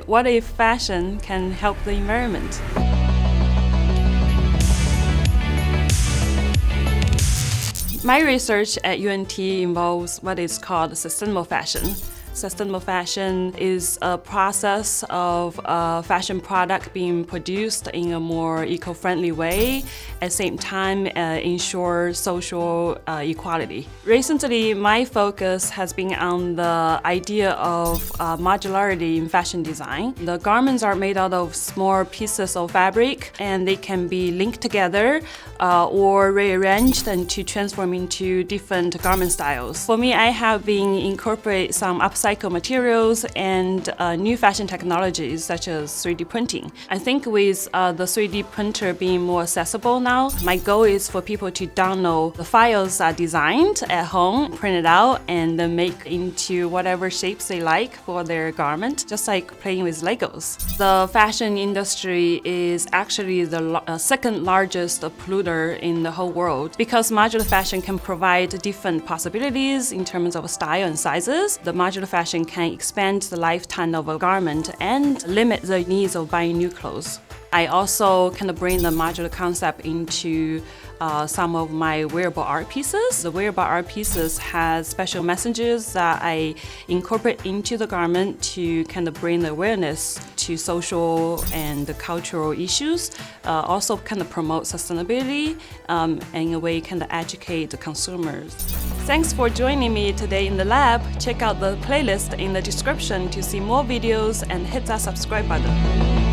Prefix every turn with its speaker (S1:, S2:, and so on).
S1: what if fashion can help the environment? My research at UNT involves what is called sustainable fashion. Sustainable fashion is a process of a fashion product being produced in a more eco-friendly way, at the same time ensure social equality. Recently, my focus has been on the idea of modularity in fashion design. The garments are made out of small pieces of fabric, and they can be linked together or rearranged and to transform into different garment styles. For me, I have been incorporate some upcycled materials and new fashion technologies such as 3D printing. I think with the 3D printer being more accessible now, my goal is for people to download the files designed at home, print it out, and then make into whatever shapes they like for their garment, just like playing with Legos. The fashion industry is actually the second largest polluter in the whole world. Because modular fashion can provide different possibilities in terms of style and sizes, the modular fashion can expand the lifetime of a garment and limit the needs of buying new clothes. I also kind of bring the modular concept into some of my wearable art pieces. The wearable art pieces has special messages that I incorporate into the garment to kind of bring the awareness to social and cultural issues, also kind of promote sustainability, and in a way kind of educate the consumers. Thanks for joining me today in the lab. Check out the playlist in the description to see more videos and hit that subscribe button.